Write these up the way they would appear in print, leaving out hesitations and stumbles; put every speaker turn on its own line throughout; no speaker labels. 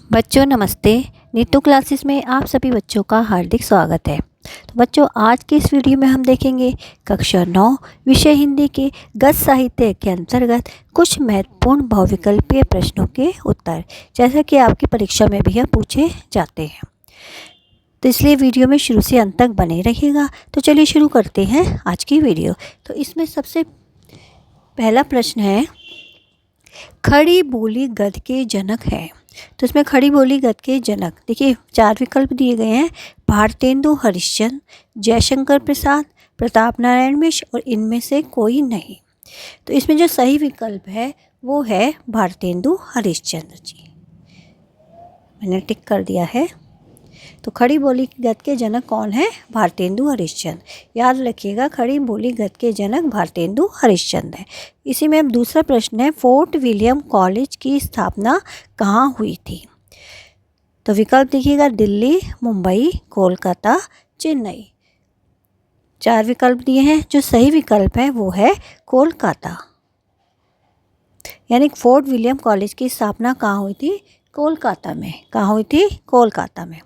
बच्चों नमस्ते। नीतू क्लासेस में आप सभी बच्चों का हार्दिक स्वागत है। तो बच्चों आज के इस वीडियो में हम देखेंगे कक्षा 9 विषय हिंदी के गद्य साहित्य के अंतर्गत कुछ महत्वपूर्ण बहुविकल्पीय प्रश्नों के उत्तर, जैसा कि आपकी परीक्षा में भी यह पूछे जाते हैं। तो इसलिए वीडियो में शुरू से अंत तक बने रहिएगा। तो चलिए शुरू करते हैं आज की वीडियो। तो इसमें सबसे पहला प्रश्न है, खड़ी बोली गद्य के जनक है। तो इसमें खड़ी बोली गद्य के जनक, देखिए 4 विकल्प दिए गए हैं, भारतेंदु हरिश्चंद्र, जयशंकर प्रसाद, प्रताप नारायण मिश्र और इनमें से कोई नहीं। तो इसमें जो सही विकल्प है वो है भारतेंदु हरिश्चंद्र जी। मैंने टिक कर दिया है। तो खड़ी बोली गद्य के जनक कौन है? भारतेंदु हरिश्चंद्र। याद रखिएगा, खड़ी बोली गद्य के जनक भारतेंदु हरिश्चंद्र है। इसी में अब दूसरा प्रश्न है, फोर्ट विलियम कॉलेज की स्थापना कहाँ हुई थी? तो विकल्प देखिएगा, दिल्ली, मुंबई, कोलकाता, चेन्नई। 4 विकल्प दिए हैं, जो सही विकल्प है वो है कोलकाता। यानी फोर्ट विलियम कॉलेज की स्थापना कहाँ हुई थी? कोलकाता में। कहाँ हुई थी? कोलकाता में।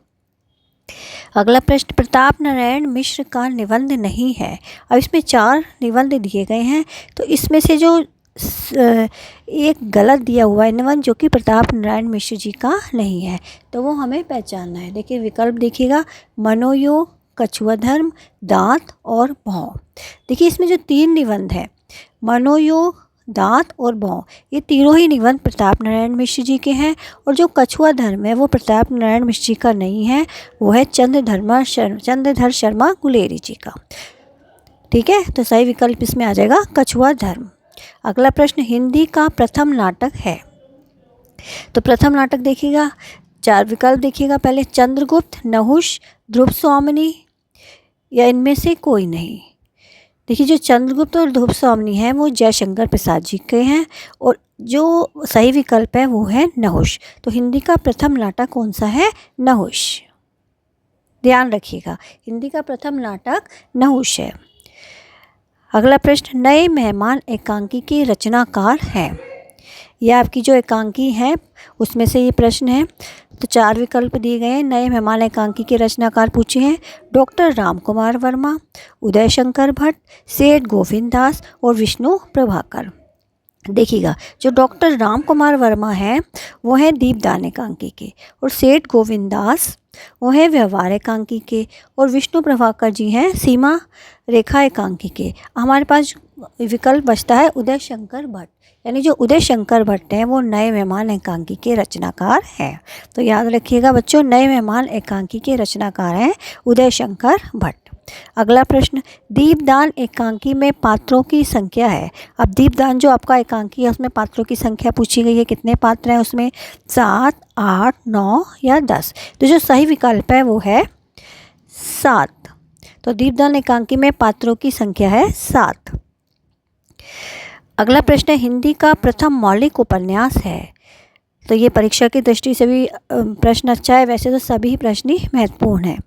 अगला प्रश्न, प्रताप नारायण मिश्र का निबंध नहीं है। अब इसमें 4 निबंध दिए गए हैं, तो इसमें से जो एक गलत दिया हुआ है निबंध, जो कि प्रताप नारायण मिश्र जी का नहीं है, तो वो हमें पहचानना है। देखिए विकल्प देखिएगा, मनोयोग, कछुआ धर्म, दांत और भौं। देखिए इसमें जो 3 निबंध है, मनोयोग, दांत और भौं, ये तीनों ही निबंध प्रताप नारायण मिश्र जी के हैं। और जो कछुआ धर्म है वो प्रताप नारायण मिश्र जी का नहीं है, वो है चंद्रधर शर्मा गुलेरी जी का। ठीक है, तो सही विकल्प इसमें आ जाएगा कछुआ धर्म। अगला प्रश्न, हिंदी का प्रथम नाटक है। तो प्रथम नाटक देखिएगा, 4 विकल्प देखिएगा, पहले चंद्रगुप्त, नहुष, ध्रुव स्वामिनी या इनमें से कोई नहीं। देखिए जो चंद्रगुप्त और ध्रुव स्वामिनी हैं वो जयशंकर प्रसाद जी के हैं, और जो सही विकल्प है वो है नहुष। तो हिंदी का प्रथम नाटक कौन सा है? नहुष। ध्यान रखिएगा, हिंदी का प्रथम नाटक नहुष है। अगला प्रश्न, नए मेहमान एकांकी के रचनाकार हैं। यह आपकी जो एकांकी है उसमें से ये प्रश्न है। तो 4 विकल्प दिए गए हैं, नए मेहमान एकांकी के रचनाकार पूछे हैं, डॉक्टर राम कुमार वर्मा, उदय शंकर भट्ट, सेठ गोविंद दास और विष्णु प्रभाकर। देखिएगा जो डॉक्टर राम कुमार वर्मा हैं वो हैं दीपदान एकांकी के, और सेठ गोविंद दास वो हैं व्यवहार एकांकी के, और विष्णु प्रभाकर जी हैं सीमा रेखा एकांकी के। हमारे पास विकल्प बचता है उदय शंकर भट्ट, यानी जो उदय शंकर भट्ट हैं वो नए मेहमान एकांकी के रचनाकार हैं। तो याद रखिएगा बच्चों, नए मेहमान एकांकी के रचनाकार हैं उदय शंकर भट्ट। अगला प्रश्न, दीपदान एकांकी में पात्रों की संख्या है। अब दीपदान जो आपका एकांकी है उसमें पात्रों की संख्या पूछी गई है, कितने पात्र हैं उसमें? 7, 8, 9 या 10। तो जो सही विकल्प है वो है 7। तो दीपदान एकांकी में पात्रों की संख्या है 7। अगला प्रश्न है, हिंदी का प्रथम मौलिक उपन्यास है। तो ये परीक्षा की दृष्टि से भी प्रश्न अच्छा है, वैसे तो सभी प्रश्न ही महत्वपूर्ण हैं।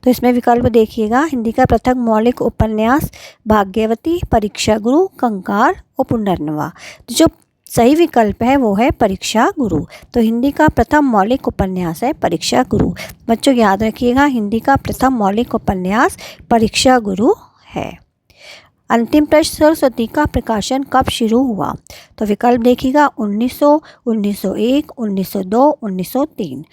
तो इसमें विकल्प देखिएगा, हिंदी का प्रथम मौलिक उपन्यास भाग्यवती, परीक्षा गुरु, कंकार और पुनर्नवा। तो जो सही विकल्प है वो है परीक्षा गुरु। तो हिंदी का प्रथम मौलिक उपन्यास है परीक्षा गुरु। बच्चों याद रखिएगा, हिंदी का प्रथम मौलिक उपन्यास परीक्षा गुरु है। अंतिम प्रश्न, सरस्वती का प्रकाशन कब शुरू हुआ? तो विकल्प देखिएगा, 1900, 1901, 1902, 1903।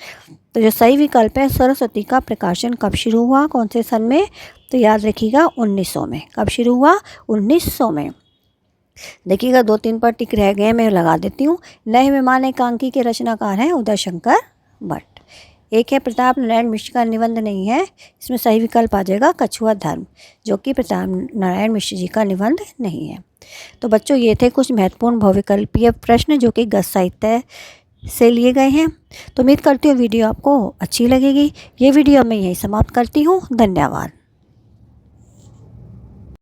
तो जो सही विकल्प है, सरस्वती का प्रकाशन कब शुरू हुआ, कौन से सन में? तो याद रखिएगा 1900 में। कब शुरू हुआ? 1900 में। देखिएगा 2-3 पर टिक रह गए, मैं लगा देती हूँ। नए मेहमान एकांकी के रचनाकार हैं उदय शंकर भट्ट। एक है प्रताप नारायण मिश्र का निबंध नहीं है, इसमें सही विकल्प आ जाएगा कछुआ धर्म, जो कि प्रताप नारायण मिश्र जी का निबंध नहीं है। तो बच्चों ये थे कुछ महत्वपूर्ण बहुविकल्पीय प्रश्न जो कि गद्य साहित्य से लिए गए हैं। तो उम्मीद करती हूँ वीडियो आपको अच्छी लगेगी। ये वीडियो मैं यहीं समाप्त करती हूँ। धन्यवाद।